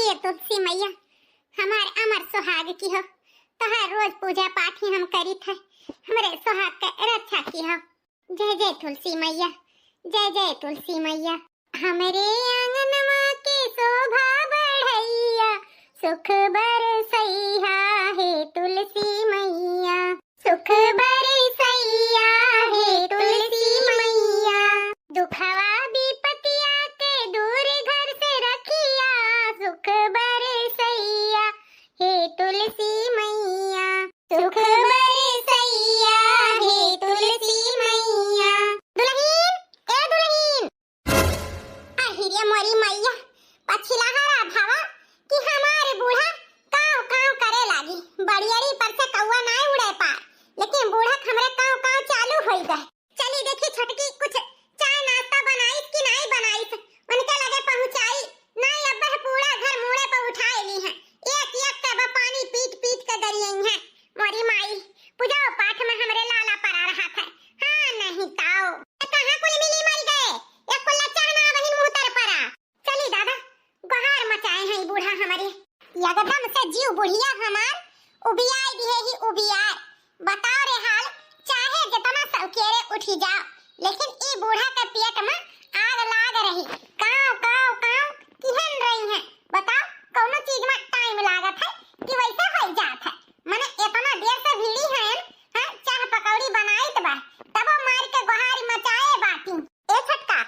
हे तुलसी मैया हमार अमर सुहाग की हो, तोहार रोज पूजा पाठ ही हम करी थे, हमारे सुहाग का रक्षा की हो। जय जय तुलसी मैया, जय जय तुलसी मैया। हमरे आंगनवा के शोभा बढ़ैया, सुख बरसैया हे तुलसी मैया, सुख बरसैया हे तुलसी मैया। दुखवा विपतिया के दूर घर से रखिया, सुख बरसैया हे तुलसी मैया, सुख बरसैया हे तुलसी मैया। दुल्हीन ए दुल्हीन, अहिरे मोरी मैया पछिला हरा भावा कि हमारे बूढ़ा काव काव करे लागी। बड़ियरी पर से कौवा ना उड़े पार, लेकिन बूढ़ा हमरे काव काव चालू होई गए। चली देखी छटकी कुछ चाय नाश्ता बनाई कि नहीं बनाई, उनके लगे पहुंचाई नहीं। अब पूरा घर मुड़े पर उठाए ली है, एक एक कब पानी पीट पीट के दरियई है। मोरी माई पूजा पाठ में हमरे लाला पर आ रहा था। हां नहीं ताओ कहां कुल मिली मर गए, एक कुल्ला चाहना वही मुंह तर पड़ा। चली दादा गुहार मचाए हैं बूढ़ा हमारे, एकदम से जीव बुढ़िया हमार उबियाई दिए ही उबियार। बताओ रे हाल, चाहे जितना सौकेरे उठी जाओ, लेकिन ई बूढ़ा के पेट में आग लाग रही। काव काव काव किहन रही है, बताओ कौनो चीज में टाइम लागत है कि वैसे हो जात है। माने इतना देर से भीड़ी है हां, चाह पकौड़ी बनाई त बा तब मार के गुहारी मचाए बाटी। ए छटका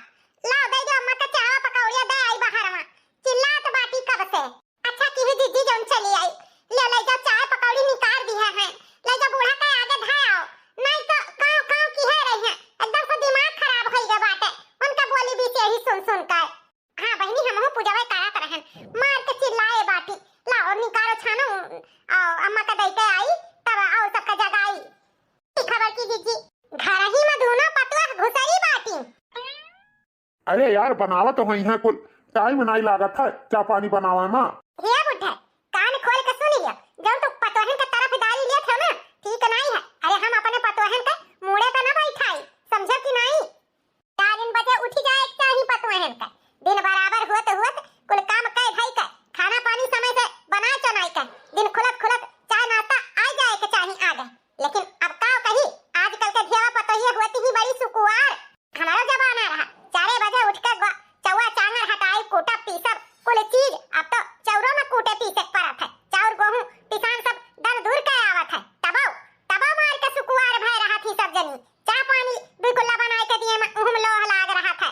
लाओ दे दो अम्मा के चाह पकौड़िया दे आई बाहर में, चिल्लात बाटी कब से। अच्छा की जीजी जौन चली आई, ले जा चाय पकौड़ी निकाल दी है, ले जा बूढ़ा के आगे धाओ, नहीं तो काव काव की है रही है। एकदम से दिमाग खराब हो गया बाटे उनका बोली भी यही सुन सुन कर। हां बहनी हमहु पूजावे करत रहन, मार के चिल्लाए बाटी। लाओ निकालो छानो आओ अम्मा का दई के आई तब आओ सबका जगाई। खबर की जीजी घर ही में दोनों पतवा घुसरी बाटी। अरे यार बनावा तो वही है, कुल टाइम नहीं लागत है चाय पानी बनावा में। ये बुढ़ा कान खोल के सुन लिया, जब तू पतोहन के तरफ दाई लिया था ना ठीक नहीं है। अरे हम अपने पतोहन के मुड़े पे ना बैठाई, समझो कि नहीं। 4 बजे उठी जाए चाहिए पतोहन का, दिन बराबर हुत कुल काम कह भाई का, खाना पानी समय से बना चनाई का, दिन खुलत खुलत चाय नाश्ता आ जाए के चाहिए आगे। लेकिन अब का कही आजकल के घेवा पतोहिया होती ही बड़ी सुकुआर। हमारा जमाना रहा 4 बजे उठ के चौवा चांगर हटाई कूटा पीसब कुल चीज, अब तो चौरों में कूटे पीसे पड़त है। चाउर गेहूं किसान सब दर दूर के आवत है, तबो मार के सुकुआर भय रहा थी सब जनी। चाय पानी दुई कुल्ला बनाए के दिए में उहम लोह लाग रहा था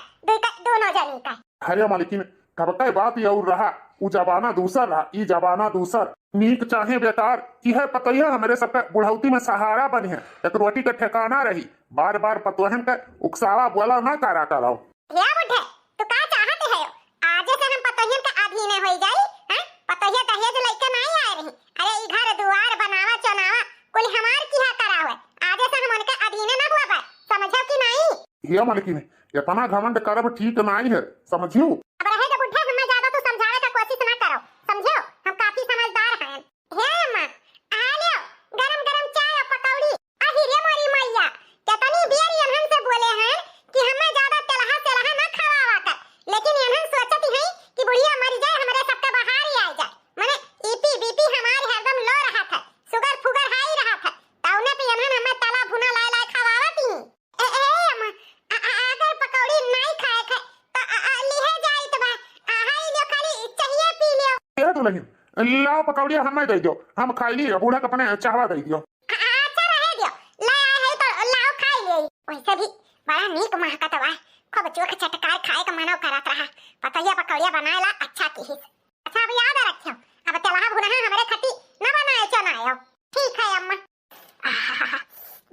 दोनों जनी का। अरे मालिकिन कब का बात ये और रहा, उ जमाना दूसर रहा, ई जमाना दूसर। नीक चाहे बेकार की है पतैया हमारे सबका बुढ़ौती में सहारा बनी है, एक रोटी का ठिकाना रही। बार बार पतोहन का उकसावा बोला ना करा कराओ। या बुढ़े तू का चाहते है आज से हम पतोहियन के अधीन हो जाई हैं? पतोहिया कहिए जो लइका नहीं आ रही। अरे ई घर दुआर बनावा चनावा कुल हमार किहा करावे, आज से हम उनके अधीन ना हुआ बा, समझो कि नहीं। ये मालिकिन इतना घमंड करब ठीक नहीं है, समझियो। अब रहे तो बुढ़े हमें ज्यादा तो समझाने का कोशिश ना करो, समझो हम काफी समझदार हैं। हे अम्मा आ लियो गरम गरम चाय और पकौड़ी। अहिरे मोरी मैया कितनी देर इन्हन से बोले हैं कि हमें ज्यादा तेलहा ना खवावा कर, लेकिन इन्हन सोचती है कि बुढ़िया मर जाए हमारे सबके बाहर ही आ जाए। माने ईपी बीपी हमारी हरदम लो रहा था, शुगर फुगर हाई रहा था, तौने पे इन्हन हमें तला भुना ला खवावती। ए अम्मा अगर पकौड़ी नहीं खाए थे तो लिहे जाई तो बा हाई लियो, खाली चाहिए पी लियो। ये तो नहीं लाओ पकौड़िया हमें दे दो, हम खाई ली, बूढ़ा के अपने चाहवा दे दियो। अच्छा रहे दियो, ले आए है तो लाओ खाई ले। वैसे भी बड़ा नीक महकत बा, खूब चोख चटकार खाए का मनो करत रहा। पतैया पकौड़िया बनाएला अच्छा की। अच्छा अब याद रखियो, अब तेलहा भुना हमारे खटी न बनाए चनायो, ठीक है अम्मा।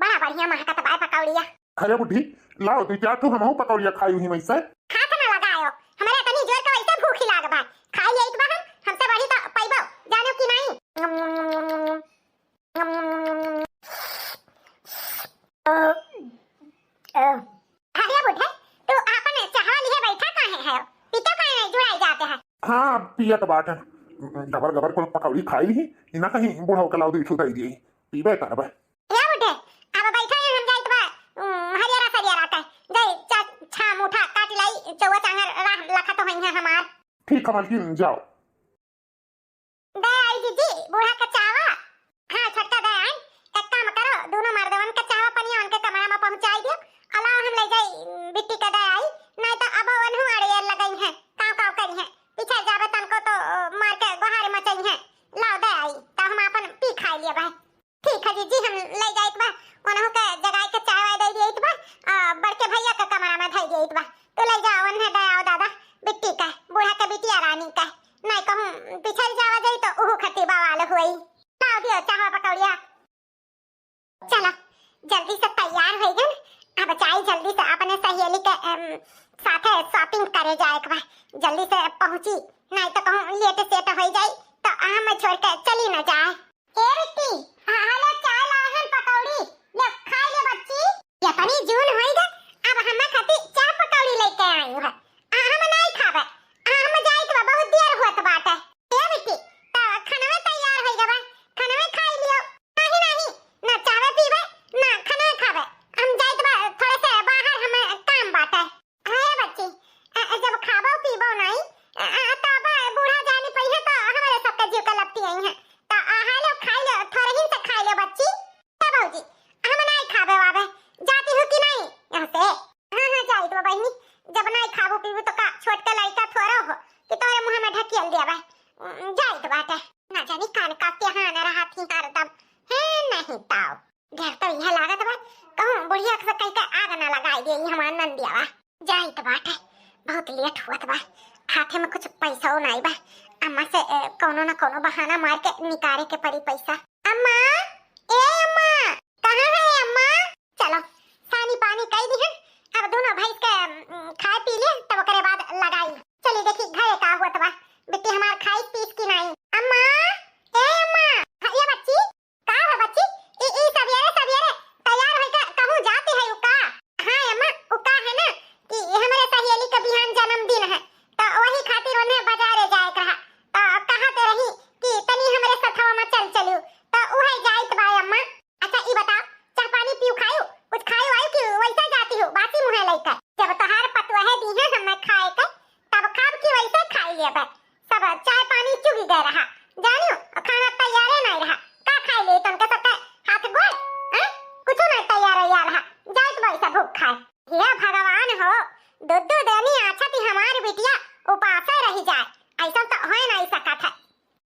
बड़ा बढ़िया महकत बा पकौड़िया। अरे बुढ़ी लाओ तू क्या तू हमहू पकौड़िया खाई हुई वैसे। हाथ ना लगायो, हमारे इतनी जोर का वैसे भूख लाग बा, खाई ले इतबा हमसे बड़ी तो पैबो जानो कि नहीं। अरे बुढ़े तू आपन चाह लिए बैठा काहे है, पीतो काहे नहीं जुड़ाई जाते हैं। हाँ पियत बाट गबर गबर को पकौड़ी खाई ही इना कहीं बूढ़ा के लाओ दीठू दई दी पीबे करबे। या बुढ़े अब बैठा है हम जाई तो हरियारा सरियारा का जाई छा मुठा काट लाई चौवा चांगर लखा तो हई है हमार। ठीक है मालकिन जाओ। तो कहूं लेट सेट हो जाई तो हम छोड़ के चली न जाए। ए बेटी हाले चाय लाहन पकौड़ी ले खा ले बच्ची। ये तनी जून होइगा अब हम खाती चाय पकौड़ी लेके आई हूं। हम नहीं खाबे हम जाई तो बहुत देर होत बाटे। ए बेटी तो खाना तैयार होइगा बा खाना खाई लियो। नहीं नहीं ना चाय पीबे ना खाना खाबे हम जाई तो थोड़े से बाहर हमें काम बाटे। हाय बच्ची जब खाबो पीबो नहीं तब बूढ़ा जानी पई है तो हमारे सबके जीव के लगती आई है तो हालो खाई लो थोड़े ही से खाई लो बच्ची। ए बाबूजी हम नहीं खाबे वाबे जाती हो कि नहीं यहां से। हां जाई तो बहनी जब नहीं खाबो पीबो तो का छोट के लड़का थोड़ा हो कि तोरे मुंह में ढकेल देबे जाई तो बाटे ना जानी कान का के हां न रहा थी हरदम है नहीं ताऊ घर तो यह लागत बा कहूं बुढ़िया से कह के आग ना लगाई दे हमार नंदिया जाई तो बाटे बहुत लेट हुआ बा हाथे में कुछ पैसा नहीं बा अम्मा से कोनो ना कोनो बहाना मार के निकाले के पड़ी पैसा। अम्मा ए अम्मा कहां है अम्मा चलो पानी पानी कई दी है अब दोनों भाई के खाए पी ले तब ओकरे बाद लगाई चली देखी घरे का हुआ बा बेटी हमार खाई पीस की नहीं। अम्मा ए अम्मा ये बच्ची का है बच्ची ई सवेरे सवेरे तैयार होके कहूं जाती है उका। हां अम्मा उका है ना कि हमारे सहेली का बिहान जन्मदिन है तो वही खातिर उन्हें बाजारे जाए कहा तो कहते रही कि तनी हमारे सथवा में चल चलियो तो उहे जाइत बा अम्मा। अच्छा ई बताओ चाय पानी पियो खायो कुछ खायो आयो कि वैसे जाती हो बासी मुंह लेकर जब तोहार पतवा है दी है हमें खाए के तब खाब की वैसे खाई लेबे सब चाय पानी चुगी गए रहा जानियो खाना तैयार नहीं रहा का खाई ले तुम के सबके हाथ गोल हैं कुछ नहीं तैयार रहा जाइत वैसे भूख खाए। हे भगवान हो दूध देनी अच्छा थी हमारी बिटिया उपास रही जाए ऐसा तो हो नहीं सका था।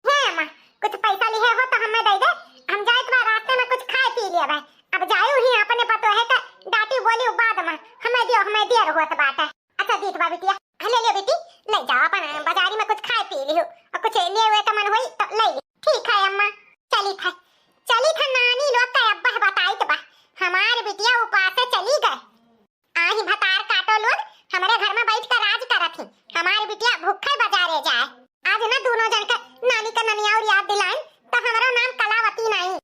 हे अम्मा कुछ पैसा लिए हो तो हमें दे दे हम जाए तो रास्ते में कुछ खाए पी लिया भाई अब जायो ही अपने पतो है का डाटी बोली बाद में हमें देर हुआ तो बात है। अच्छा दीत बा बिटिया ले ले बेटी ले जाओ अपन बाजारी में कुछ खाए पी लियो और कुछ लिए हुए का मन होई तो ले ले। ठीक है अम्मा चली था नानी लोग का अब्बा बताई तो बा हमारी बिटिया उपास चली गए आही भतार काटो लोग हमारे घर में बैठ कर राज करत थी हमारी बिटिया भूखे बाजारे जाए आज ना दोनों जन का नानी का ननिया और याद दिलाएं तो हमारा नाम कलावती नहीं।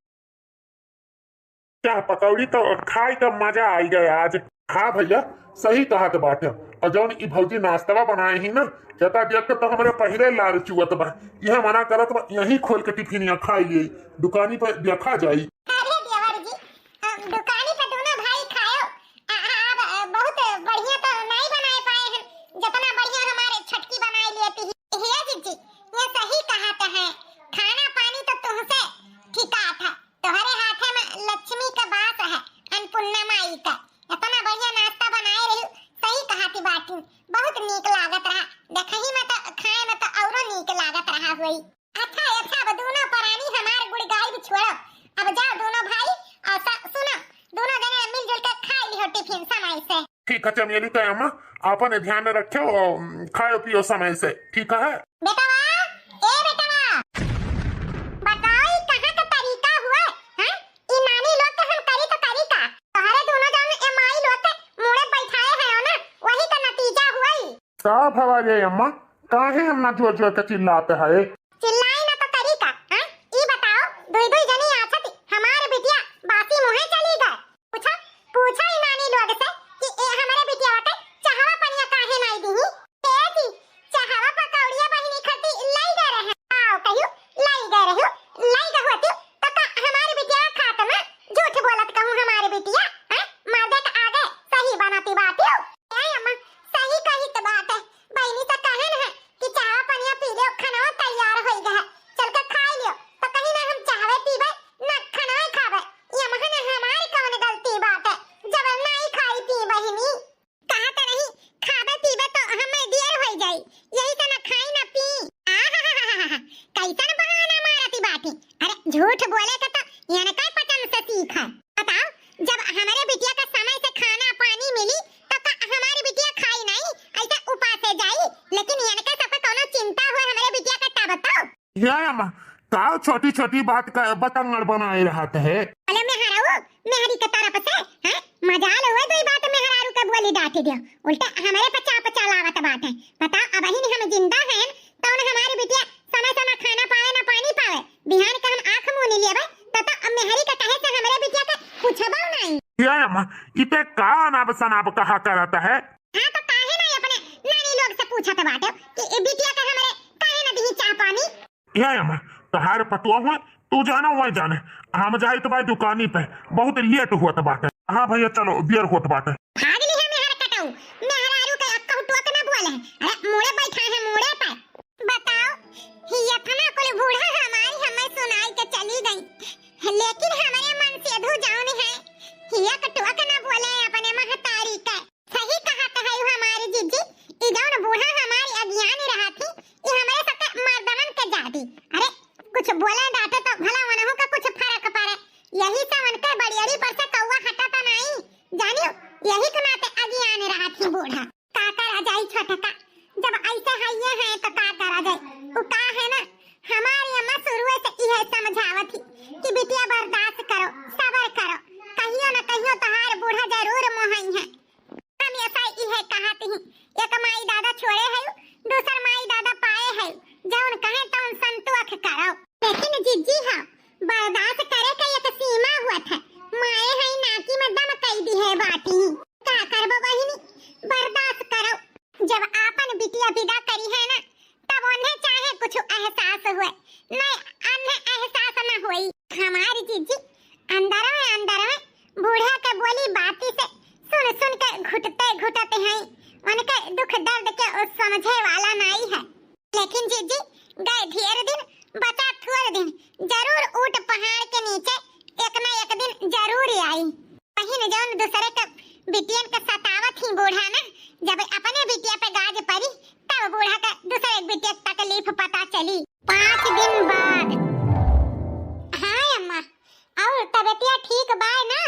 क्या पकौड़ी तो खाई तो मजा आई गया आज। हाँ भैया सही कहा तो बात है और जौन ई भौजी नाश्ता बनाए ही ना कहता देख के तो हमारे पहले लाल चुअत बा यह मना करत बा यही खोल के टिफिनिया खाई ले दुकानी पर देखा जाई। अरे देवर जी दुकानी पे दोनों भाई खाओ आप बहुत बढ़िया तो नहीं बनाए पाए हैं जितना बढ़िया हमारे छटकी बनाई लेती है। हे जी ये सही कहा तो है खाना पानी तो तुमसे ठिका था तुम्हारे हाथ में लक्ष्मी का बात है अन्नपूर्णा माई का इतना बढ़िया नाश्ता बनाए रही सही कहा थी बाटी बहुत नीक लागत रहा देखही में तो खाए में तो औरो नीक लागत रहा हुई। अच्छा अब दोनों प्राणी हमारे गुड़गाई भी छोड़ो अब जाओ दोनों भाई और सुनो दोनों जने मिलजुल कर खा लियो टिफिन समय से। ठीक है चमेली का अम्मा आपने ध्यान रखो और खाओ पियो समय से ठीक है। बेटवा ए बेटवा बताओ कहां का तरीका हुआ हैं ई नानी लोग के हम करी तो करी का तोहरे दोनों जन ए माई लोग के मुड़े बैठाए हैं ना वही का नतीजा हुआ ही। साफ हवा ये अम्मा काहे हम ना जोर जोर के चिल्लाते हैं चिल्लाई ना तो करी का हैं ई बताओ दुई जनी आछा थी हमारे बिटिया बासी मुहे चली गए पूछा ही नानी लोग से कि ए हमारे बिटिया के चाहवा पनिया काहे नहीं दी तेजी चाहवा पकौड़िया बहिनी खती लाई गए रहे आओ कहियो लाई गए होती तो का हमारी बिटिया खात में झूठ बोलत कहूं हमारी बिटिया हैं मादे का आगे सही बनाती बात है ए अम्मा सही कही तो बात है बहिनी से कहे न है कि चाहवा पनिया पी लियो खाना तैयार हो गया चल के खा लियो तो कहीं ना हम चाहवे पीबे ना खाना खावे ये महने हमारी कौन गलती बात है जब नहीं खाई पी बहिनी कहा तो नहीं खावे पीबे तो हमें देर हो जाई यही तो ना खाई ना पी कैसन बहाना मारती बाटी अरे झूठ बोले का तो याने का पचन से सीखा बताओ जब हमारे बिटिया का समय से खाना पानी मिली तो हमारी बिटिया खाई नहीं ऐसा उपास जाई लेकिन याने का सबका कोनो चिंता हुआ हमारे बिटिया का ता बताओ या अम्मा का छोटी छोटी बात का बतंगड़ बनाए रहते है अरे मेहरी के तरफ से हैं मजाल हुआ तो बात मेहरारू का बोली डांट दियो उल्टा हमारे पचा लावत बात है बताओ अब ही हम जिंदा हैं तो हमारी इते का अनाब शनाब कहा करता है। हाँ तो काहे ना अपने नानी लोग से पूछत बाटे कि बिटिया का हमरे काहे ना दी चाह पानी। ये अम्मा तहार पतुआ हुआ तू जाना हुआ जाने हम जाए तो भाई दुकानी पे बहुत लेट हुआ था बाटे। हाँ भैया चलो देर होत बाटे। भाग ली है मेहर कटाऊ मेहर आरू के अक्का हुटुआ के ना बोले है। अरे मोड़े बैठा है मोड़े पर बताओ हिया फना कोले बूढ़ा हमारी हमें सुनाई के चली गई लेकिन हमारे मन से अधू जाऊन है हिया कटुआ के ना बोले अपने महतारी का सही कहा तो है हमारी जीजी ई जौन बूढ़ा हमारी अज्ञानी रहा थी ये हमारे सबके मर्दमन के जादी। अरे कुछ बोले डाटे तो भला वनहु का कुछ फर्क पड़े यही सब उनके बड़ियड़ी पर से कौवा हटाता नहीं जानियो यही के नाते अज्ञान रहा थी बूढ़ा का करा जाई छोटका जब ऐसे हइये हैं तो का करा जाए वो का है ना हमारी अम्मा शुरू से यह समझावत थी कि बिटिया बर्दाश्त करो सब्र करो कहियो न कहियो तहार बूढ़ा जरूर मोहई है। हम ऐसा यह कहते हैं एक माई दादा छोड़े है दूसर माई दादा पाए है जौन कहे तो उन संतोष करो लेकिन जिज्जी हाँ बर्दाश्त करे का एक सीमा हुआ था माए है नाकी में दम कई दी है बाटी का करबो बहिनी बर्दाश्त करो जब आपन बिटिया विदा करी है ना तब उन्हें चाहे कुछ एहसास हुए नहीं अन्य एहसास न हुई। हमारी जीजी अंदर में बूढ़ा के बोली बाती से सुन के घुटते हैं उनके दुख दर्द के समझे वाला नहीं है लेकिन जीजी गए ढेर दिन बचा थोड़े दिन जरूर ऊट पहाड़ के नीचे एक न एक दिन जरूर आई कहीं जौन दूसरे के बिटियन के सतावत ही बूढ़ा ना जब अपने बिटिया पे गाज पड़ी तब बूढ़ा का दूसरे बिटिया तकलीफ पता चली 5 दिन बाद। हाँ अम्मा और तबीयतिया ठीक बा ना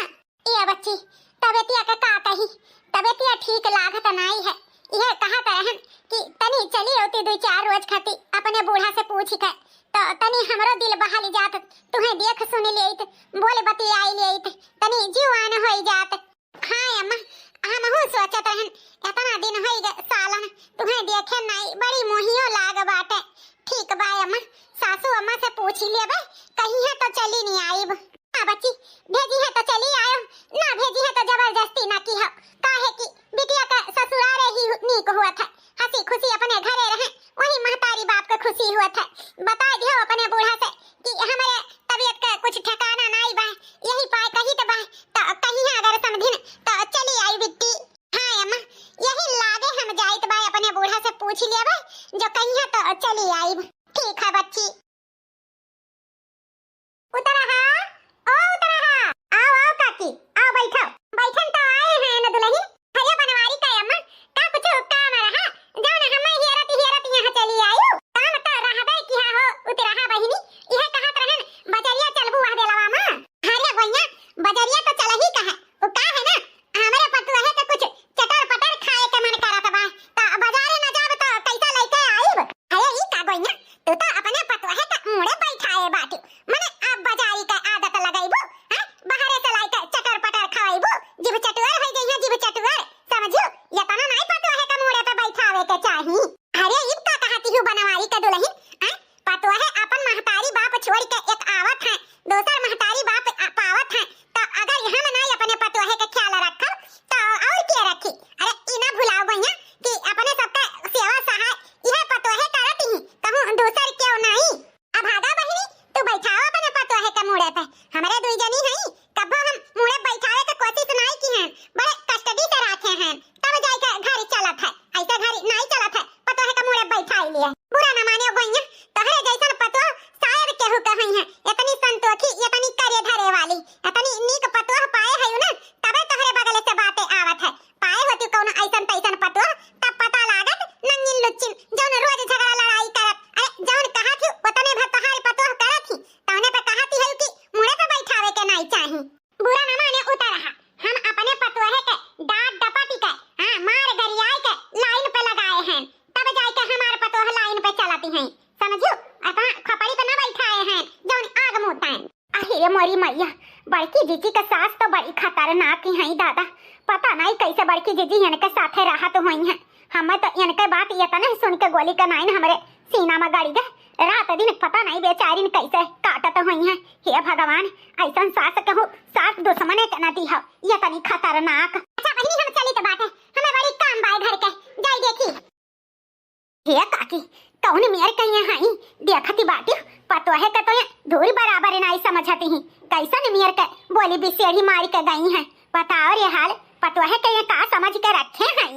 ये बच्ची तबीयतिया के का कही तबीयतिया ठीक लागत नहीं है यह कहा रहन कि तनी चली होती 2-4 रोज खाती अपने बूढ़ा से पूछ के तो तनी हमरो दिल बहाली जात तुम्हें देख सुन लेत बोले बती आई लेत तनी जीवान होई जात। हाँ अम्मा हम हो सोचत रहन इतना दिन होई गए सालन तुम्हें देखे नहीं बड़ी मोहियो लाग बाटे। ठीक बा अम्मा सासू अम्मा से पूछ लेबे कहीं है तो चली नहीं आईब। हां बच्ची भेजी है तो चली आयो ना भेजी है तो जबरदस्ती ना की हो काहे कि बिटिया का ससुराल ही नीक हुआ था हंसी खुशी अपने घरे रहे वही महतारी बाप का खुशी हुआ था। बता दियो अपने बूढ़ा से कि हमारे तबीयत का कुछ ठिकाना नहीं बा यही पाए कही तो बा तो कहीं है अगर समझिन तो चली आई बिट्टी। हां अम्मा यही लागे हम जाइत बा अपने बूढ़ा से पूछ लेबे जो कहीं है तो चली आई। ठीक है बच्ची उतरा आओ काकी आओ बैठो बैठन तो आए हैं न दुल्हन हरे बनवारी का अम्मा का कुछ काम रहा जान हमें हेरत यहाँ चली आयो काम तो रहबे किया हो उतरा बहिनी यह कहत रहन बजरिया चलबू आ देलवा मां। अरे भैया बजरिया तो चल ही कहा वो का है ना हमरे पतुआ है के कुछ चटर पटर खाए के मन करत बा तो बाजारे न जाब तो कैसा लेके आईब। अरे ई का भैया तू तो अपने पतुआ है के मुड़े बैठाए बाटू मने अब बाजारी का आदत लगाइबो हैं बाहरे से लाई के चटर पटर खाइबो जीव चटुआर हो गई है जीव चटुआर समझियो ये तना नहीं पतुआ है के मुड़े पे बैठावे के चाही। अरे ई का कहती हूं बनवारी का दुल्हन हैं पतुआ है अपन महतारी बाप छोड़ के एक आवत है दोसर महतारी बाप पावत है तो अगर हम नहीं अपने पतुआ है के ख्याल रखब तो और के रखी। अरे ई ना भुलाओ भैया कि अपने सबका सेवा सहाय यह पतुआ है करत ही कहूं दूसर क्यों नहीं। अब भागा बहिनी तू बैठाओ अपने पतुआ है के मुड़े पे हमरे दुई जनी हई कबो हम मुड़े बैठावे के कोशिश नहीं की हैं बड़े कस्टडी से रखे हैं तब जाई के घर चलत है ऐसे घर नहीं चलत है पतुआ है के मुड़े बैठाई लिए बुरा न मानियो भैया तोहरे जैसन पतुआ शायद केहू कहई है इतनी संतोखी इतनी करे धरे वाली इतनी नीक पतुआ पाए है ना तबे तोहरे बगल से बातें आवत है पाए होती कौन ऐसन तैसन पतुआ तब पता लागत नंगिन लुच्चिन जौन रोज झगड़ा लड़ाई करत अरे जौन कहा थी उतने भर तोहार पतुआ करत थी तौने पे कहती है कि मुड़े पे बैठावे के नहीं चाही। बुरा न माने उतर रहा हम अपने पतुआ है के डांट डपटी के हां मार गरियाई के लाइन पे लगाए हैं तब जाई के हमार पतुआ लाइन पे चलती हैं समझियो अपना खपड़ी पे न बैठाए हैं जौन आग मुताएं। अरे मोरी मैया बड़की जीजी का सास तो बड़ी खतरनाक ही है दादा पता नहीं कैसे बड़की जीजी इनके साथे रहा तो हुई है हमें तो इनके बात ये तो नहीं सुन के गोली का नाइन हमरे सीना में गाड़ी गए रात दिन पता नहीं बेचारी कैसे काटत हुई है। हे भगवान, ऐसा सास कहूँ सास दुश्मने के नदी है, ये तनी खतरनाक। अच्छा बहनी हम चली तो बात है, हमें बड़ी काम बाय घर के, जाई देखी। हे काकी कौन मेयर कहीं हाई देखती बाटी पतो है तो धूल बराबर नहीं समझती ही, कैसन मेयर के बोली बिसेड़ी मार के गई है। बताओ रे हाल, पतो है कहीं का समझ के रखे हैं।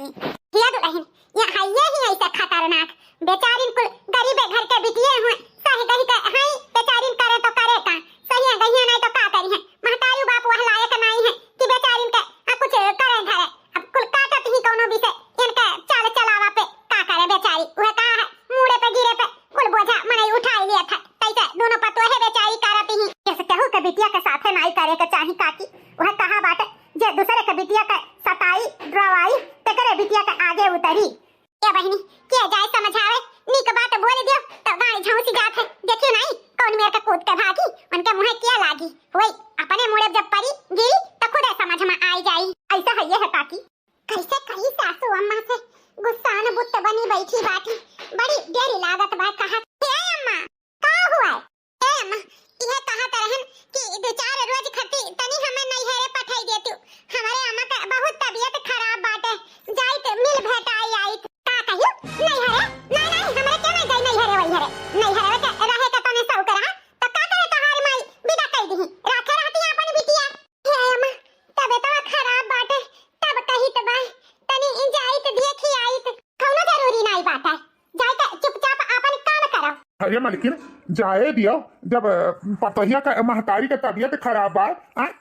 हे दुल्हन ये हाइये ही ऐसा खतरनाक, बेचारिन कुल गरीब घर के बिटिए हुए, सही कही के हाई बेचारिन करे तो करे का, सही है गई नहीं तो का करी है। महतारी बाप वह लायक नहीं है कि बेचारिन के कुछ करे घरे, अब कुल काटत ही कोनो भी से इनके चाल चलावा पे का करे बेचारी। वह का है मुड़े पे गिरे पे कुल बोझा मने उठाई लिया था, तैसे दोनों पतो है बेचारी करती ही। जैसे कहूं के बिटिया के साथे नहीं करे के चाही काकी, वह कहा बात जे दूसरे के बिटिया के सताई डरवाई ते करे बिटिया के आगे उतरी। ये बहनी के जाए समझावे, नीक बात बोल दियो तो गाड़ी झौसी जात है। देखियो नहीं कौन मेरे के कूद के भागी, उनके मुंह क्या लागी, वही अपने मुड़े जब पड़ी गिरी तो खुद समझ में आई जाई। ऐसा है ये है काकी। कैसे कही सासू अम्मा से गुस्सा न बुत्त बनी बैठी बाटी, बड़ी देरी लागत बात कहा। हे अम्मा का हुआ? हे अम्मा ये कहा तरहन कि दो चार रोज खती तनी हमें नहीं हेरे पठाई देती, हमारे अम्मा का बहुत तबीयत खराब बाटे, जाई तो मिल भेटाई आई का कहियो नहीं हरे नहीं हमारे के नहीं गई नहीं हरे वही हरे नहीं हरे के रहे के तने सौ करा तो का करे तहार माई विदा कई दी राखे रहती अपन बिटिया। हे अम्मा तबीयत खराब बाटे तब कही तो बाई तनी इन जाई तो देखी आई तो कोनो जरूरी नहीं बात है, जाई के चुपचाप अपन काम करो। अरे मालकिन जाए दियो, जब पतोहिया का महतारी का तबीयत खराब बा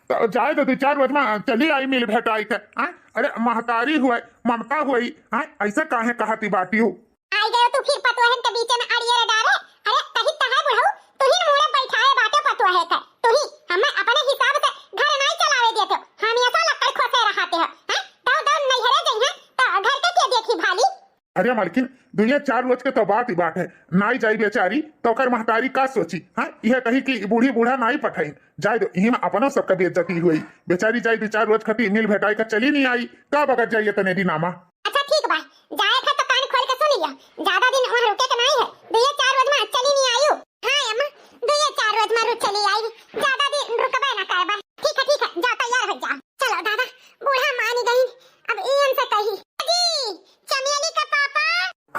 तो जाए तो 2-4 रोज में चली आई मिल भेटाई के। अरे महतारी हुए ममता हुई, ऐसा काहे कहती बाटी हो। आई गयो तू फिर पतोहन के बीच में अड़िए डाले। अरे कही तहां बुढ़ऊ तू ही मुड़े बैठाए बाटे पतोहे के, तू ही हमें अपने हिसाब से घर नहीं चलावे देते, हम ऐसा लकड़ खोसे रहते हो हैं। दो नहीं हरे गई है तो घर के क्या देखी भाली। अरे मालकिन 2-4 रोज के तो बात ही बात है, नाई जाई बेचारी तो कर महतारी का सोची। यह कही कि बूढ़ी बूढ़ा नाई पठाई जाए, तो यही में अपनों सबका बेइज्जती हुई। बेचारी जाई 2-4 रोज खती मिल भेटाई का चली नहीं आई, का बगत जाइए तने दी नामा। अच्छा ठीक बा, जाए था तो कान खोल के सुन लिया, ज्यादा दिन वहां रुके के नहीं है, 2-4 रोज में चली नहीं आई। हां अम्मा 2-4 रोज में रुक चली आई, ज्यादा दिन रुकबे ना करे बा। ठीक है जा तैयार हो जा। चलो दादा बूढ़ा मान गई, अब इन से कही जी चमेली का पापा।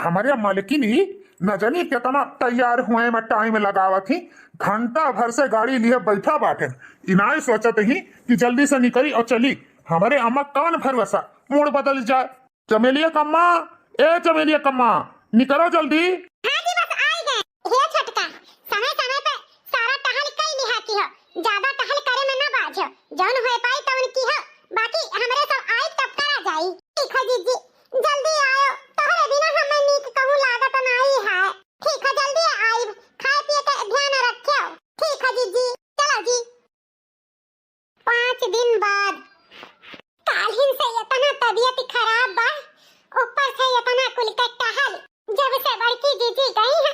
हमारे मालकिन ही न जानी कितना तैयार हुए में टाइम लगावा थी, घंटा भर से गाड़ी लिए बैठा बाटे, इनाय सोचत ही कि जल्दी से निकली और चली। हमारे अम्मा कान भरवसा मूड बदल जाए। चमेलिया कम्मा, ए चमेलिया कम्मा निकलो जल्दी। हां जी बस आ गए। हे छटका समय समय पे सारा टहल कई निहाती हो, ज्यादा टहल करे में ना बाझो, जौन होए पाई तवन की हो, बाकी हमरे सब आई तब करा जाई। ठीक है जीजी जल्दी आयो, तोहरे बिना हमें नीक कहूं लागत नहीं है। ठीक है जल्दी आई, खाए पिए के ध्यान रखियो। ठीक है जीजी चलो जी। 5 दिन बाद काल्हिन से इतना तबीयत खराब बा, ऊपर से इतना कुल के टहल, जब से बड़की जीजी गई है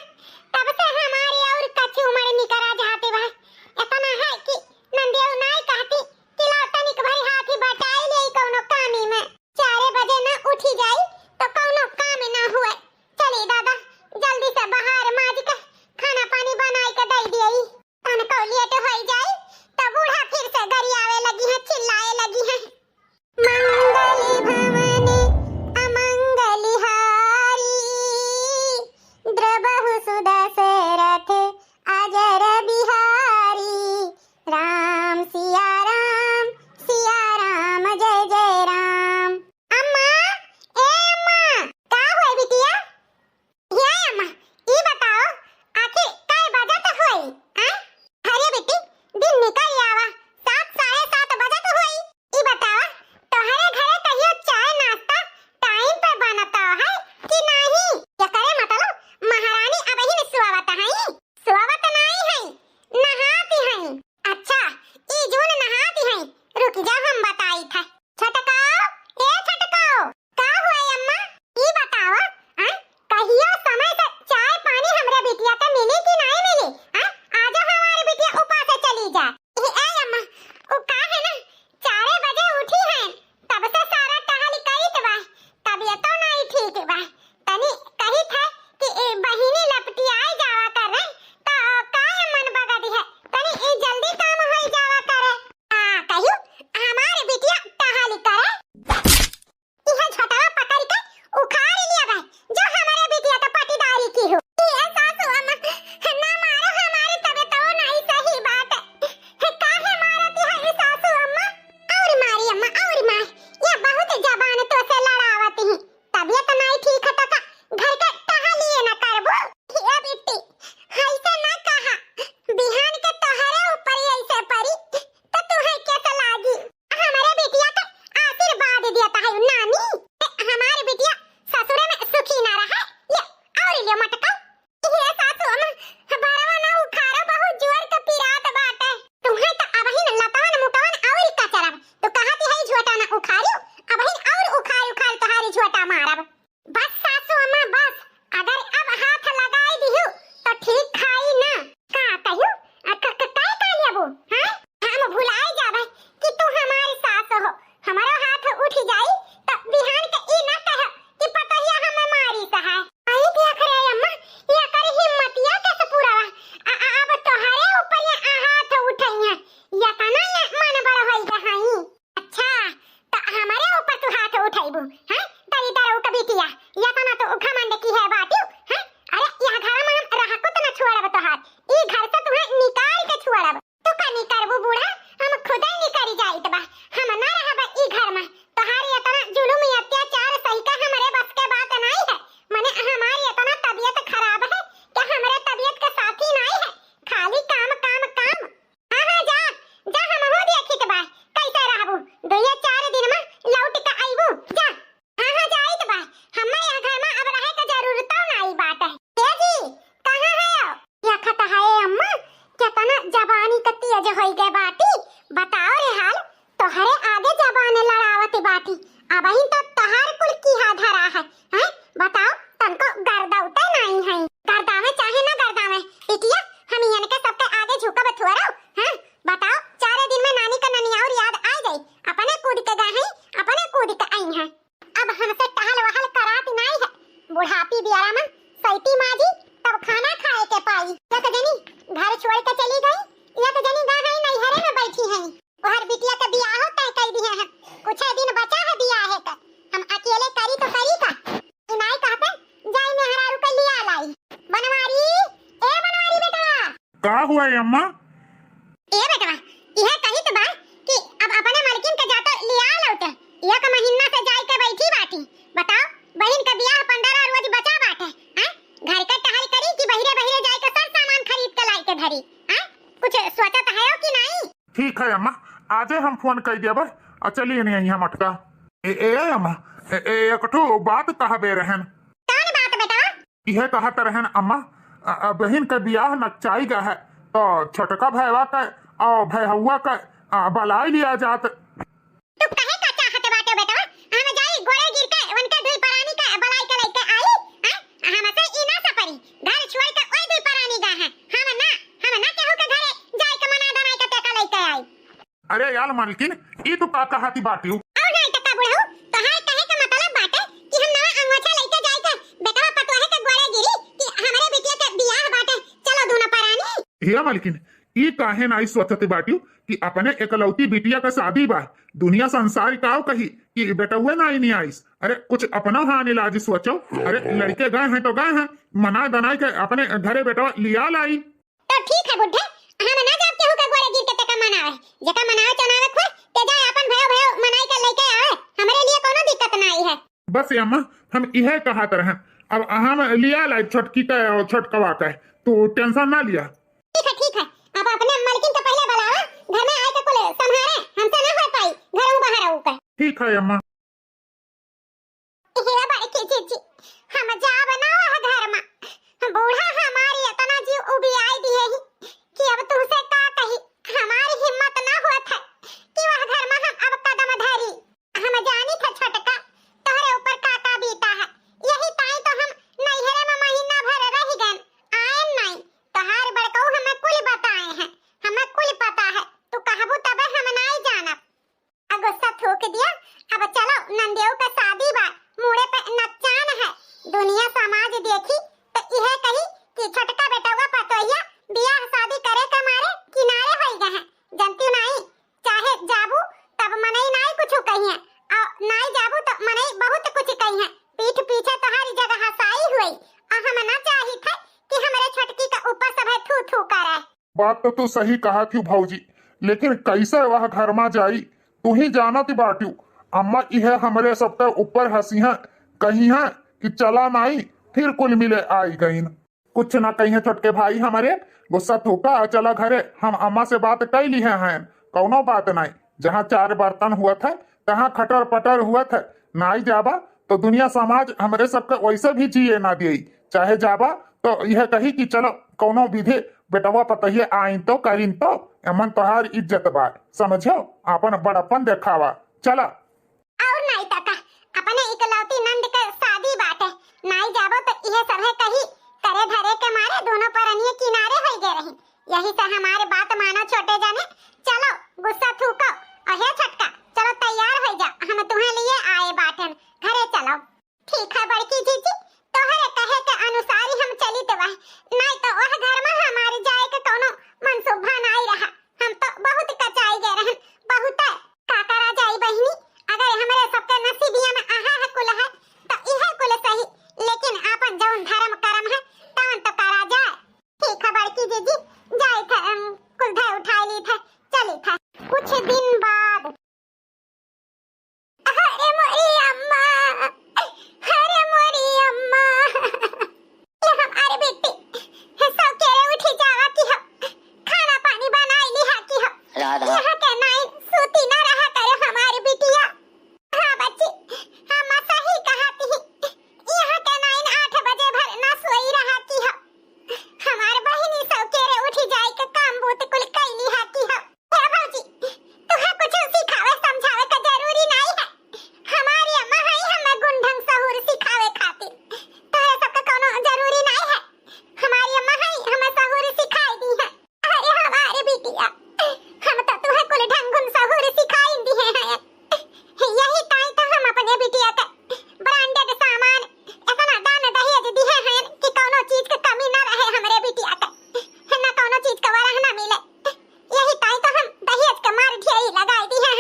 तब से हमारी और कच्ची उम्र निकरा जाते बा। इतना है कि नंदियो नाई कहती कि ला तनिक भरी हाथी बटाई ले कोनो कामी में, 4 बजे ना उठी जाई तो कोनो काम ना हुए। चली दादा जल्दी से बाहर माज के खाना पानी बनाई के दे दियई, तन को लेट हो जाई तो बूढ़ा फिर से गरियावे लगी है, चिल्लाए लगी है। मंगली भवनी अमंगली हारी, द्रबहु सुदशरथ अजर बिहारी, राम सिया राम जय जय राम। अम्मा ए अम्मा का होय बिटिया? हे अम्मा ई बताओ आखिर काय बजत होई? अरे बेटी दिन निकल आवा, 7 साढ़े 7 बजत होई। ई बताओ तोहरे घरे कहियो चाय नाश्ता टाइम पे बनता है कि नहीं? ये करे मतलब महारानी अब ही सुवावत है, सुवावत नहीं है, नहाती है। अच्छा ई जून नहाती है, रुक जा हम बताई था। छटकाओ ए छटकाओ का हुआ अम्मा ई बताओ, कहियो समय से चाय पानी हमरे बिटिया के मिली कि नहीं मिली? आज हमारी बिटिया ऊपर से चली जा। ए अम्मा ओ का है ना 4 बजे उठी है, तब से सारा टहल कईत बा, तबीयत तो नहीं ठीक बा, तनी कही था कि बहिनी लपटी आई जावा कर रे, रोज होई गए बाटी। बताओ रे हाल, तोहरे आगे जबाने लड़ावती बाटी। अब ही तो तहार कुल की हा धरा है, हैं? बताओ, तनको गर्दा उतर नहीं है। गर्दावे चाहे ना गर्दावे, बिटिया हम यन के सबके आगे झुकब थोड़ो, हैं? बताओ, 4 दिन में नानी का ननियाउर याद आ गई। अपने कूद के गए हैं, अपने कूद के आई हैं। अब हमसे टहल वहल कराती नहीं है। बुढ़ापी बियारा में सैती माजी तब खाना खाए के पाई। या तो जनी घर छोड़ के चली गई, या तो जनी गाय नहीं हरे में बैठी है। और बिटिया के बियाह तय कर दिए हैं। कुछ दिन बचा है बियाह का। हम अकेले करी तो करी का। इनाई कहते जाई में हरा रुपए लिया लाई। बनवारी, ए बनवारी बेटा। का हुआ है अम्मा? ए बेटा, यह कही तो बा कि अब अपने मालकिन के जाता लिया लौटे। यह का महीना से जाई के बैठी बाटी। बताओ, बहन का बियाह 15 रोज बचा बाटे, हैं? घर का टहल करी कि बहिरे बहिरे जाई के सब सामान खरीद के लाई के धरी, हैं? कुछ सोचत है कि नहीं? ठीक है अम्मा, आजे हम फोन कर दिया बस। चलिए नहीं यहाँ मटका। ए अम्मा, एक ठो बात कहबे रहन। कौन बात बेटा? यह कहत रहन अम्मा, बहन के बियाह नचाई गया है तो छोटका भैया का और भैया का बलाई लिया जात। तू कहे का चाहत बाटे बेटा? हम जाई गोड़े गिर के उनके दुई परानी का बलाई के लेके आई, हैं? हम से ई ना सपरी। घर छोड़ के ओई दुई परानी गा है। हम ना केहू के घरे जाई के मना दनाई के टेका लेके आई। अरे यार मालकिन, ई तू का कहती बाटी? और नहीं टका बुढ़ऊ, तोहार कहे का मतलब बाटे कि हम नवा अंगोछा लेके जाई के बेटा पतवाहे के गोड़े गिरी कि हमरे बिटिया के बियाह बाटे, चलो दोनों परानी। हे मालकिन, ई काहे नाई सोचते बाटी कि अपने एकलौती बिटिया का शादी बा। दुनिया संसार काव कही कि बेटा हुए ना ही नहीं आईस। अरे कुछ अपना हानि लाजी सोचो। अरे लड़के गए हैं तो गए हैं, मना दनाई के अपने घरे बेटा लिया लाई। तो ठीक है बुढ़े, हम ना जाब केहू के गोड़े गिर के तका मनावे। जका मनावे चनावे खोय ते जाए अपन भयो मनाई के लेके आवे। हमरे लिए कोनो दिक्कत नहीं है। बस अम्मा, हम इहे कहत रहन। अब हम लिया लाई छोटकी का और छोटकवा का, तो टेंशन ना लिया। ठीक है, अब अपने मालकिन के पहले बुलावा। घर में आए के कुल संभारे, हमसे ना हो पाई घरों बाहर आऊ का। ठीक है अम्मा। हे बड़की चीची, हम जा बनावा घर में। बूढ़ा हमारी इतना जीव उबियाई दिए ही कि अब तुमसे का कही। हमारी हिम्मत ना होत है कि वह घर में हम अब कदम धरी। हम जानी था छोटका तोहरे ऊपर काका बीता है। यही ताई तो हम नैहरे में महीना भर रह गए, आए नहीं। तोहार बड़कऊ हमें कुल बताए हैं, हमें कुल पता है। तू कहबू तबे हम नहीं जानब। गुस्सा थूक दिया। अब चलो, नंदेव का शादी बा, मुड़े पे नचान है। दुनिया समाज देखी तो यह कही कि छोटका बेटवा पतोहिया बियाह शादी करे के मारे किनारे हो गए हैं। जनती नहीं, चाहे जाबू तब मनई नहीं कुछ कहिए, और नहीं जाबू तो मनई बहुत कुछ कहिए। पीठ पीछे तुम्हारी जगह हसाई हुई, और हम ना चाही थे कि हमारे छोटकी का ऊपर सब थू थू करे। बात तो तू सही कहा क्यों भौजी, लेकिन कैसे वह घर में जाई तू ही जाना थी बाटू। अम्मा यह हमारे सबके ऊपर हंसी है, कही है कि चला नहीं, फिर कुल मिले आई गई। कुछ ना कही छोटके भाई हमारे गुस्सा थूका चला घरे। हम अम्मा से बात कर ली है, कौनो बात नहीं। जहाँ 4 बर्तन हुआ था तहाँ खटर पटर हुआ था। नहीं जाबा तो दुनिया समाज हमारे सबके वैसे भी जिए ना दिए। चाहे जाबा तो यह कही कि चलो कौनो विधि बेटवा पतहिए आइन तो करीन तो एमन तोहार इज्जत बा, समझो? अपन बड़पन देखावा। चला और नहीं तका अपने इकलौती नंद के शादी बाटे, नहीं जाबो तो यह सब है कही करे धरे के मारे दोनों परनिए किनारे हो गए रही। यही से हमारे बात मानो छोटे जाने। चलो गुस्सा थूको, और हे छटका चलो तैयार हो जा, हम तुम्हें लिए आए बाटन। घरे चलो। ठीक है बड़की जीजी, तोहरे कहे के अनुसार ही हम चली तो वह, नहीं तो वह घर में हमारे जाए के कोनो मनसूबा नहीं रहा। हम तो बहुत कचाई गए रहन, बहुत काकरा जाई बहिनी। अगर हमारे सबके नसीबिया में आहा है कुल है तो यह कुल सही, लेकिन अपन जौन धर्म कर्म है तवन तो करा जाए। ठीक है बड़की जीजी, जाए थे कुल धै उठा ली थे, चली थे। कुछ दिन बाद अरे मोरी अम्मा, अरे मोरी अम्मा, ये हमारी बेटी सब केरे उठी जावा की हो, खाना पानी बनाई लिहा की हो। यहाँ के नाई सूती ना रहा करे हमारी बिटिया। हाँ बच्ची, अम्मा सही कहती है, यहाँ के नाई 8 बजे भर ना सोई रहा की हो। हमारे बहिनी सब केरे उठी जाए के काम बूत कुल कई लिहा की हो। बिटिया का ना कोनो चीज का वरह ना मिले। यही ताई तो हम दहेज का मार ढेरी लगाई दी है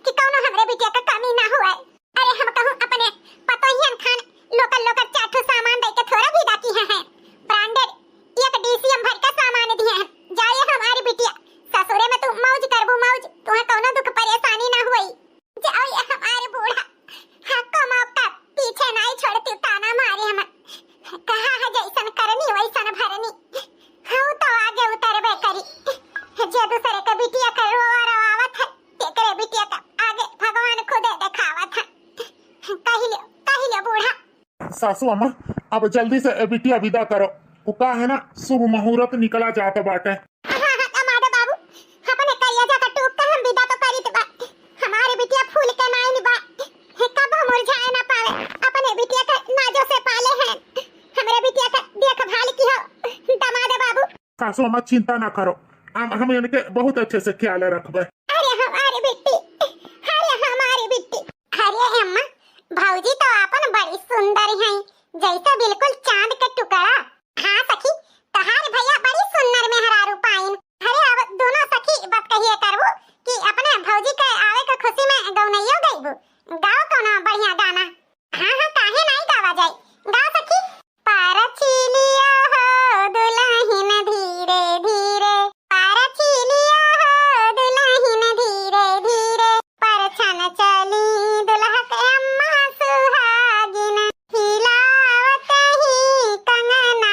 कि कोनो हमरे बिटिया का कमी ना हुआ। अरे हम कहूं अपने पतोहियन खान लोकल लोकल चाठो सामान दे के थोड़ा भी दाकी है ब्रांडेड एक डीसीएम भर का सामान दिए हैं। जाए हमारी बिटिया ससुरे में तू मौज करबू मौज, तुम्हें कोनो दुख परेशानी ना हुई। जाओ ये हमारे बूढ़ा हक्का मौका पीछे नहीं छोड़ती, ताना मारे हम कहा है जैसन करनी वैसन भरनी। हाँ तो आगे उतरबे करी जे दूसरे के बिटिया का रोवावत है तेरे बिटिया का आगे भगवान खुद दिखावत है। कही ले बूढ़ा। सासू अम्मा अब जल्दी से ए बिटिया विदा करो, वो का है ना शुभ मुहूर्त निकला जाता बाटे। माधव बाबू अपने कलिया का टूक का हम विदा तो करी बा, हमारे बिटिया फूल के नाइन बा कब मुरझाए ना पावे। अपने बिटिया का नाजो से पाले हैं, हमरे बिटिया का देखभाल की हो दामाद बाबू। सासू अम्मा चिंता ना करो, हम इनके बहुत अच्छे से ख्याल रखबे। अरे हमारी बिट्टी, अरे हमारी बिट्टी। अरे अम्मा भौजी तो अपन बड़ी सुंदर हैं, जैसे बिल्कुल चांद का टुकड़ा। हाँ सखी तहार भैया बड़ी सुंदर मेहरारू पाइन। अरे अब दोनों सखी बात कहिए करबू कि अपने भौजी के आवे के खुशी में गौनइयो गइबू। गाओ कोनो बढ़िया गाना। हाँ हाँ काहे नहीं गावा जाए, गाओ सखी। पारचिलिया हो दुल्हन धीरे धीरे, पारचिलिया हो दुल्हन धीरे धीरे, परछन चली दुल्हा के अम्मा सुहागिन, हिलावत ही कंगना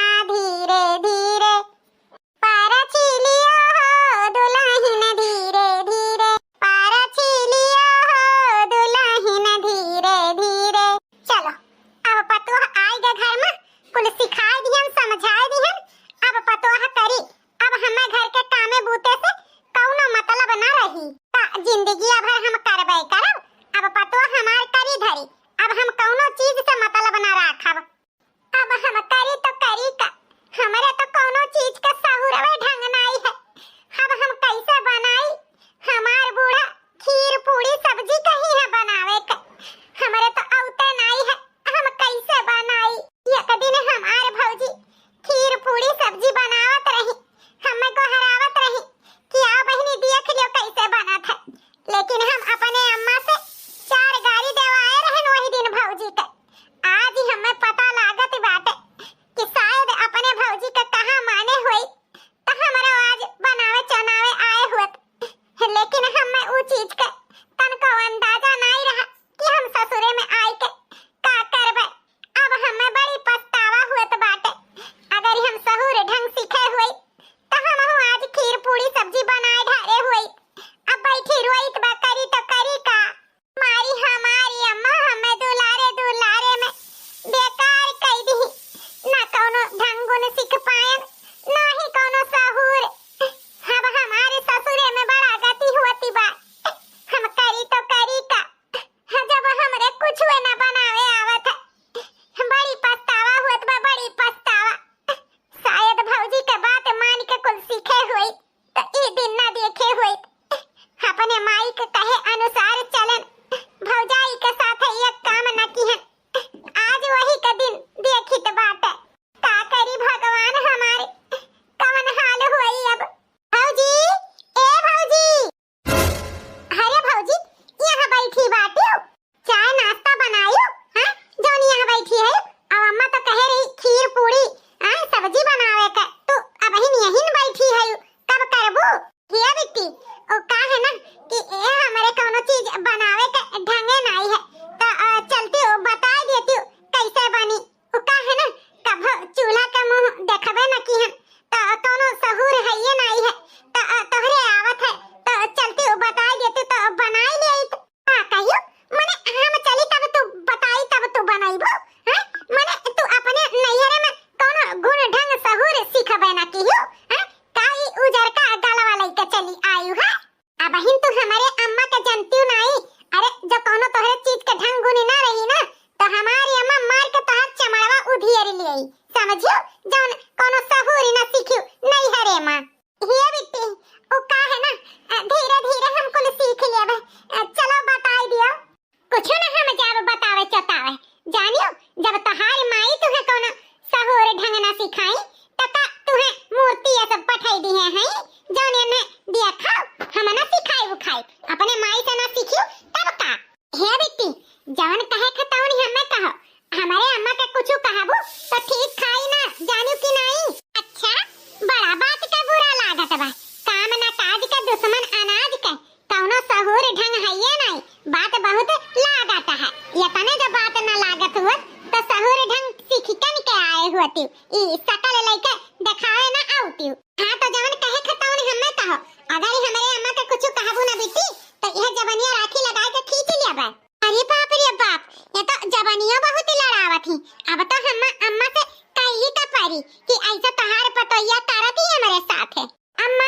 कहत बा काम ना काज का दुश्मन अनाज का कौनो सहूर ढंग है ये नहीं बात बहुत लागत है ये तने जब बात ना लागत हुआ तो सहूर ढंग सीखकन के आए हुआती ई सकल लइका दिखावे ना आउती हां तो जवन कहे खतौन हमें कहो अगर हमारे अम्मा का कुछ कहबू ना बेटी तो यह जवनिया राखी लगाए के खींच लिया बा अरे बाप ये तो जवनिया बहुत लड़ावत ही अब तो हम अम्मा से कही का परी कि ऐसा तहार पतोया तारत ही हमारे साथ है अम्मा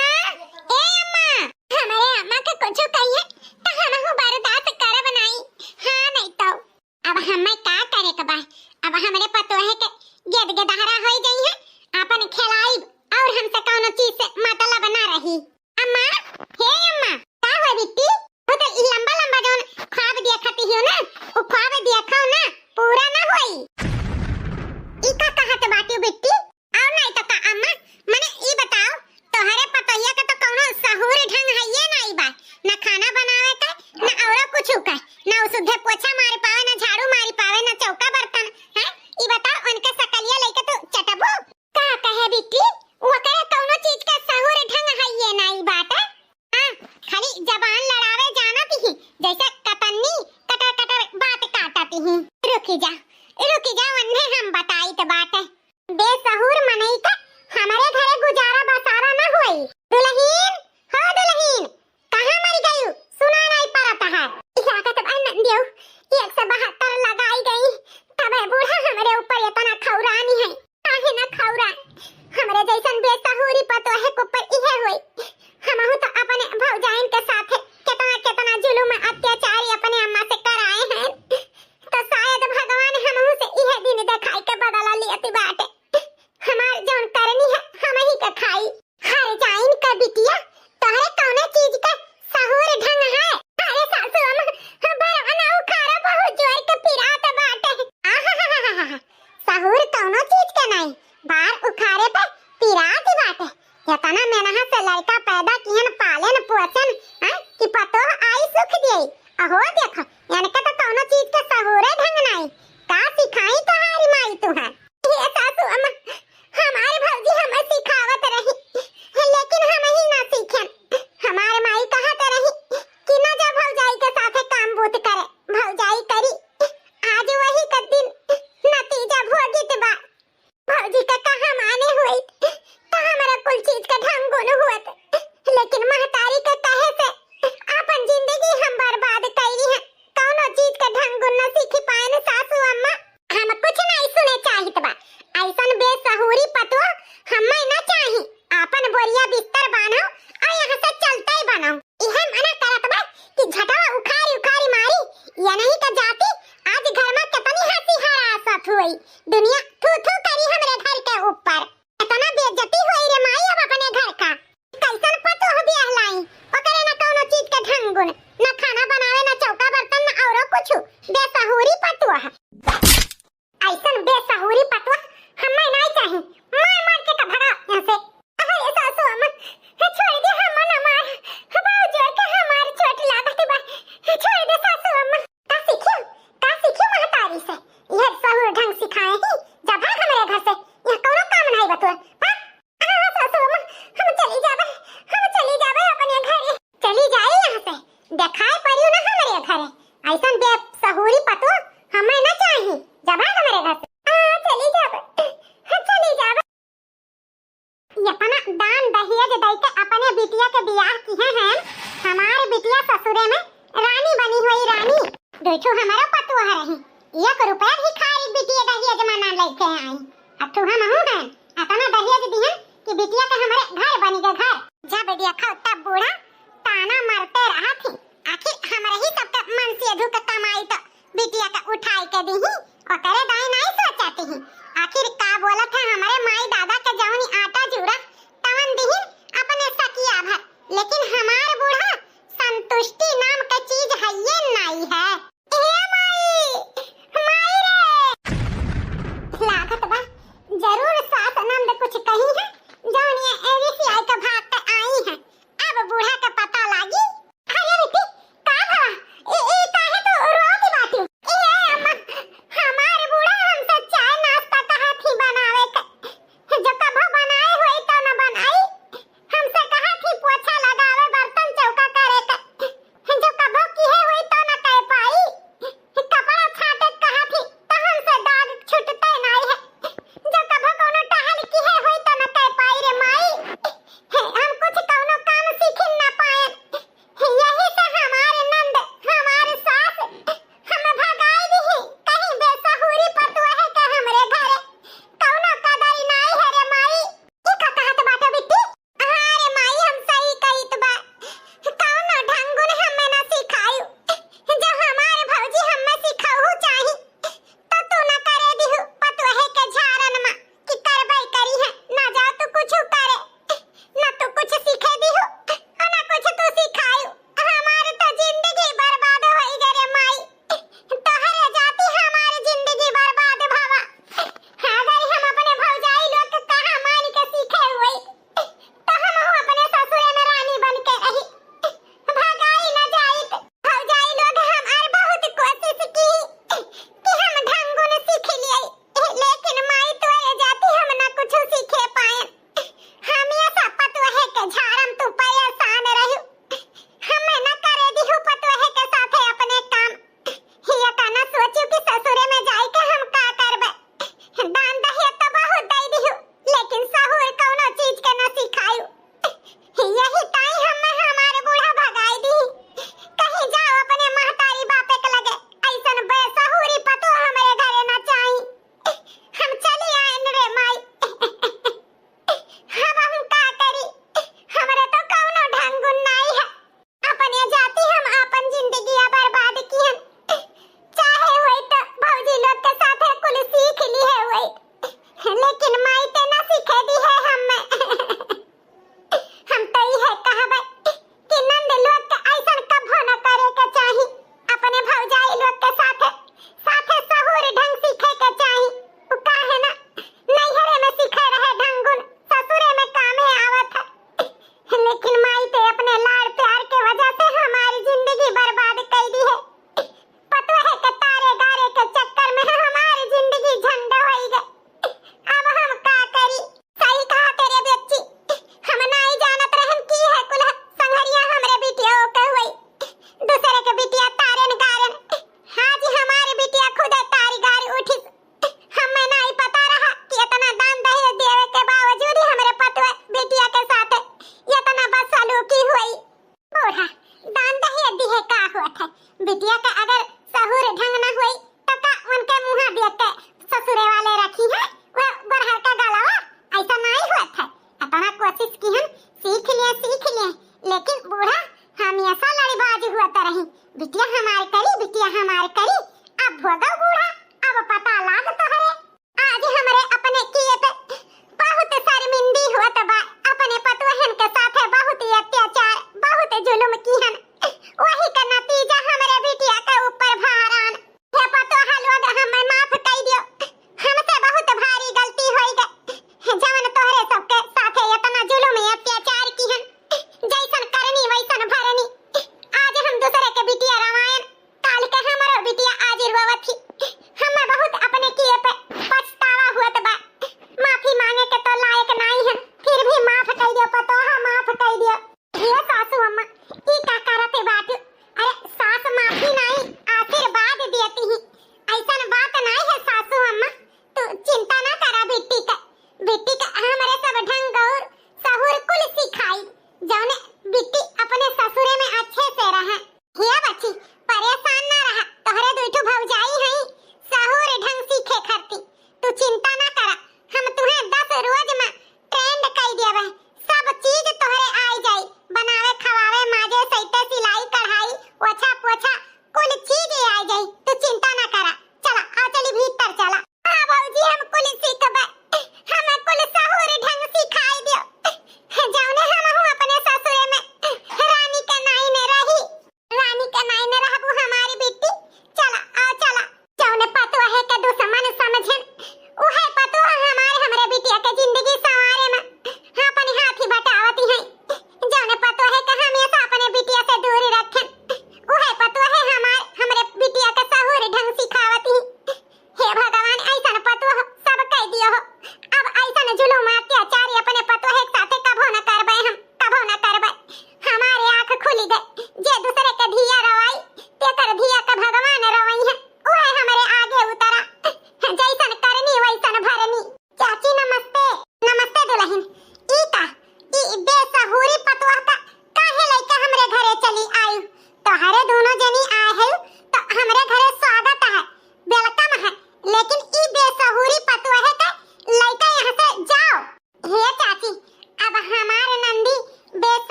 ए अम्मा हमारे अम्मा के कुछ कहिए तो हम हूं बर्दाश्त कर बनाई हां नहीं तो अब हमें का करे के बा अब हमारे पतोहे के गेदगेदहरा होई गई है अपन खिलाई और हमसे कोनो चीज से मतलब ना रही अम्मा हे अम्मा का हो बिट्टी वो तो लंबा लंबा जोन ख्वाब देखती हो ना वो ख्वाब देखो ना पूरा ना होई इका कहत बाटी बिट्टी और नहीं तो का अम्मा मने ई बताओ तोहरे पतोहिया के तो कोनो सहूर ढंग है ये नहीं बा ना खाना बनावे का ना और कुछ का ना सुधे पोछा मार पावे ना झाड़ू मार पावे ना चौका बर्तन है ई बताओ उनके सकलिया लेके तो चटबो का कहे बिट्टी वो करे कोनो चीज का सहूर ढंग है ये नहीं बात हां खाली जबान लड़ावे जानती ही जैसे कतन्नी कटर कटर बात काटती ही रुकी जा वन्ने हम बताई तो बात है बेसहूर मनई का हमारे घरे गुजारा बसारा ना होई दुल्हीन हो दुल्हीन कहां मर गई सुना नहीं पड़ता है इजाजत बन दियो 172 लगाई गई तब बूढ़ा हमारे ऊपर इतना खौरानी है काहे ना खौरा हमरे जैसन बेसहूरी पतो है ऊपर इहे होई हमहु तो अपने भौजाइन के साथ कितना कितना जुल्म अत्याचार अपने अम्मा से कराए हैं तो शायद भगवान हमहु से इहे दिन दिखाई के बदला लेती बाटे हमार जौन करनी है हम ही का खाई हर जाइन का बिटिया तोहरे कौने चीज का सहूर ढंग है अरे सासू अम्मा बरवना उखाड़ा बहुत जोर के पिरात बाटे आहा सहूर कौनो चीज के नहीं बार उखाड़े पे पिरात बाटे यतना मेनहा से लड़का पैदा किहन पालन पोषण हैं कि पतो आई सुख देई अहो देखो यानी का तो कौनो चीज का सहूर ढंग नहीं का सिखाई तोहारी माई तू है ये सासू अम्मा हमारे भौजी हमें सिखावत रही लेकिन हम ही ना सीखे हमारे माई कहत रही कि ना जा भौजाई के साथ काम बूत करे भौजाई करी आज वही का दिन नतीजा भोगित बा भौजी का कहा माने हुई तो हमारा कुल चीज का ढंग गुण हुआ लेकिन महतारी के कहे से अपन जिंदगी हम बर्बाद करी है कौनो चीज का ढंग गुण न सीखी पाए न सासू अम्मा हम कुछ नहीं सुने चाहित बा ऐसन बेसहूरी पतो हमें ना चाही अपन बोरिया बिस्तर बानो और यहाँ से चलते ही बनो इहे मना करत बा कि झटवा उखारी मारी ये नहीं तो जाती आज घर में कितनी हंसी हरासत हुई दुनिया थू थू करी हमरे घर के ऊपर इतना बेइज्जती हुई रे माई अब अपने घर का कैसन पतो हो बियाह लाई ओकरे ना कौनो चीज के ढंग गुण ना खाना बनावे ना चौका बर्तन ना औरो कुछ बेसहूरी पतो है ऐसन बेसहूरी पतो हमें नहीं चाहिए मार के भगा यहाँ से अरे सासू अम्मा छोड़ दे हम ना मार बाबूजी के हमार चोट लागत बा छोड़ दे सासू अम्मा का सीखियो महतारी से यह सहूर ढंग सिखाए ही जब हमारे घर से यह कोनो काम नहीं बतुआ हां सासू अम्मा हम चली जाबे अपने घर चली जाए यहाँ से दिखाए परियो ना हमारे घर ऐसा बेसहूरी पतो हमें ना चाहिए जब हमारे घर से चली जाबे अपना दान दहेज दे के अपने बिटिया के बियाह किए हैं हमारे बिटिया ससुरे में रानी बनी हुई रानी देखो हमारा पतुआ रही 1 रुपया भी खाई बिटिया दहेज माना लेके आई अतु हम हूं हैं अपना दहेज दिए कि बिटिया का हमारे घर बनी के घर जब देखा तब बूढ़ा ताना मारते रहा थी आखिर हमारे ही सबका मन से धुक कमाई तो बिटिया का उठाई के दी और करे दाई नहीं सोचती ही आखिर का बोला था हमारे माई दादा के जौनी आटा जुड़ा तवन दी अपने सकिया भर लेकिन हमार बूढ़ा संतुष्टि नाम का चीज है ये नहीं है ए माई रे लागत बा जरूर सास नंद कुछ कही है जौन ये एवीसीआई का भाग के आई है अब बूढ़ा का पता लागी अरे बेटी का भा ए काहे तो रोती बाटी ए अम्मा हमार बूढ़ा हमसे चाय नाश्ता कहा थी बनावे के जो कब बनाए हुए तो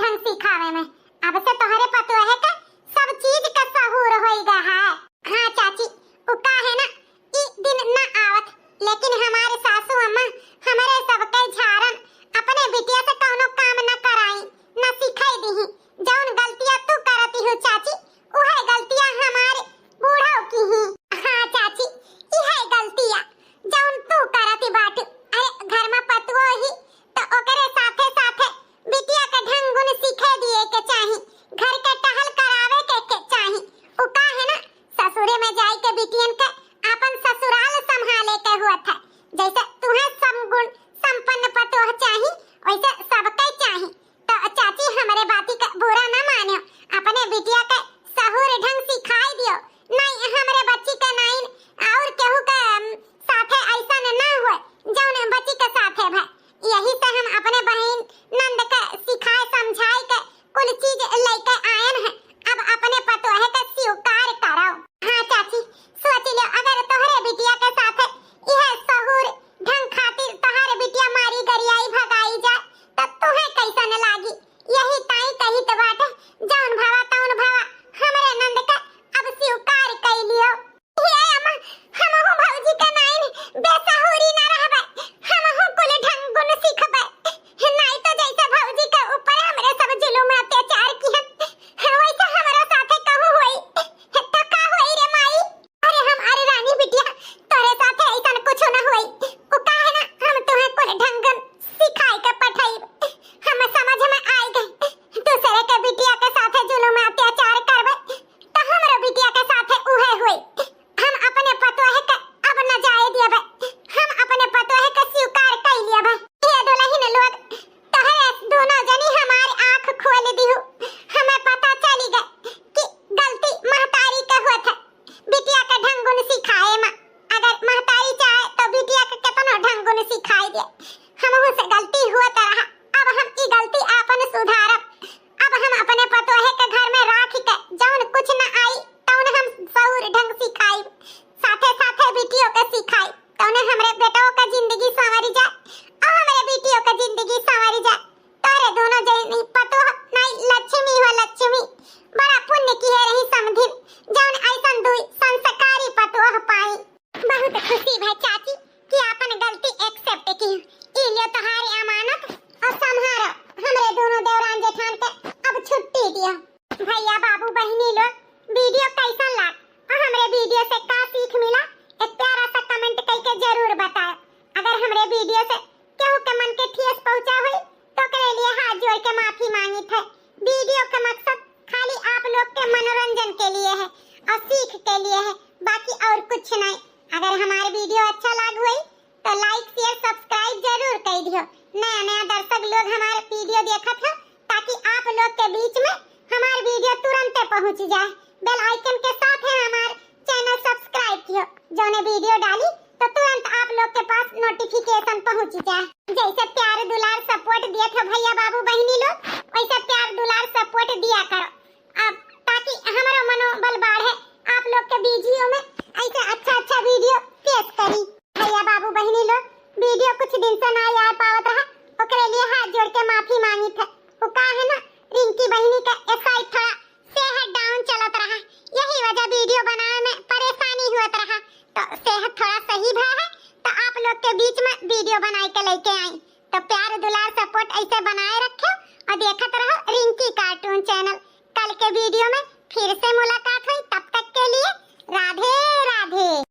ढंग सिखावे में। अब से तोहरे पतो है का सब चीज का सहूर होइगा है। हाँ चाची, उ का है ना ई दिन ना आवत, लेकिन हमारे सासू अम्मा हमारे सबके झारन अपने बिटिया से कौनो काम न कराई न सिखाई दी। जौन गलतियां तू करती हो चाची, उहे गलतियां हमारे बूढ़ों की ही। हाँ चाची, इहे गलतियां जौन तू करती बाटू। अरे घर में पतुओ ही तो ओकरे साथे साथे बिटिया के ढंग गुण सिखे दिए के चाही, घर के टहल करावे के चाही। उ का है ना ससुरे में जाई के बिटियन के अपन ससुराल संभाले के हुआ था। जैसे तुम्हें सब गुण संपन्न पतोह चाही, वैसे सबके चाही। तो चाची हमारे बाती का बुरा न मानियो, अपने बिटिया के सहूर ढंग सिखाई दियो। नहीं हमारे बच्ची के नाइन और केहू के साथे ऐसा न हुए जौन बच्ची के साथे भाई। यही से हम अपने बहन नंद के सिखाए समझाए के कुल चीज लेके आयन है। अब अपने पतोह के स्वीकार करो। हाँ चाची, सोच लियो अगर तोहरे बिटिया के साथे यह सहूर ढंग खातिर तोहरे बिटिया मारी गरियाई भगाई जाए तो तुम्हें कैसन लागी। यही ताई कही तो बात जौन भावा तौन भावा हमरे नंद का अब स्वीकार कर लियो। हे अम्मा, हमहु भौजी के नाइन बेसहुरी न रहबे, हमहु कुल ढंग गुण सीखबे। नहीं तो जैसे भौजी के ऊपर हमरे सब जुलुम अत्याचार किहन, वैसे हमरो साथे कहू होई तो का होई रे माई। अरे हमारे रानी बिटिया तोरे साथे ऐसन कुछ न होई। उ का है ना हम तुम्हें कुल ढंग सिखाई के पठाई। हम समझ में आई गई दूसरे के बिटिया के साथे जुलुम अत्याचार करबे तो हमरो बिटिया के साथे उहे होई। हम अपने पतोह के अब न जाए दियबे, हम अपने पतोह के स्वीकार कर लियबे। ये दुल्हन लोग तोहरे दोनों जनी हमारी आंख खोल दिहु। हमें पता चली गई कि गलती महतारी के होत है बिटिया के ढंग गुण सिखाए में। अगर महतारी चाहे तो बिटिया के केतनो ढंग गुण सिखाई दे। हमहु से गलती होत रहा, अब हम ई गलती आपन सुधारब। अब हम अपने पतोह के घर में राख के जौन कुछ न आई तौन हम सहूर ढंग सिखाई, साथे साथे बिटियों के सिखाई। तौने हमरे बेटों का जिंदगी संवरी जाए और हमरे बिटियों का जिंदगी संवरी जाए। तोरे दोनों जनी पतोह नहीं लक्ष्मी हो लक्ष्मी। बड़ा पुण्य की है रही समधिन जौन ऐसन दुई संस्कारी पतोह पाई। बहुत खुशी भाई चाची कि आपन गलती एक्सेप्ट की। ई लियो तोहारी अमानत और संभारो हमरे दोनों देवरान जेठान के अब छुट्टी दियो। भैया बाबू बहनी लोग वीडियो कैसा लगा और हमरे वीडियो से का सीख मिला एक प्यारा सा कमेंट करके जरूर बताओ। अगर हमरे वीडियो से केहू के मन के ठेस पहुंचा हुई तो करे लिए हाथ जोड़ के माफी मांगी थे। वीडियो का मकसद खाली आप लोग के मनोरंजन के लिए है और सीख के लिए है, बाकी और कुछ नहीं। अगर हमारे वीडियो अच्छा लग हुई तो लाइक शेयर सब्सक्राइब जरूर कर दियो। नया नया दर्शक लोग हमारे वीडियो देखत है ताकि आप लोग के बीच में हमारे वीडियो तुरंत पहुंच जाए। बेल आइकन के साथ है हमारे चैनल सब्सक्राइब कियो, जोने वीडियो डाली तो तुरंत आप लोग के पास नोटिफिकेशन पहुंच जाए। जैसे प्यार दुलार सपोर्ट दिए थे भैया बाबू बहनी लोग, वैसे प्यार दुलार सपोर्ट दिया करो अब ताकि हमारा मनोबल बढ़े। आप लोग के वीडियो में ऐसे अच्छा वीडियो पेश करी। भैया बाबू बहनी लोग वीडियो कुछ दिन से ना आ पावत रहा, ओकरे लिए हाथ जोड़ के माफी मांगी थे। उ का है ना रिंकी बहनी का एसआई थोड़ा सेहत डाउन चलत रहा, यही वजह वीडियो बनाने में परेशानी हुआ रहा। तो सेहत थोड़ा सही भा है तो आप लोग के बीच में वीडियो बनाए के लेके आई। तो प्यार दुलार सपोर्ट ऐसे बनाए रखो और देखत रहो रिंकी कार्टून चैनल। कल के वीडियो में फिर से मुलाकात हुई, तब तक के लिए राधे राधे।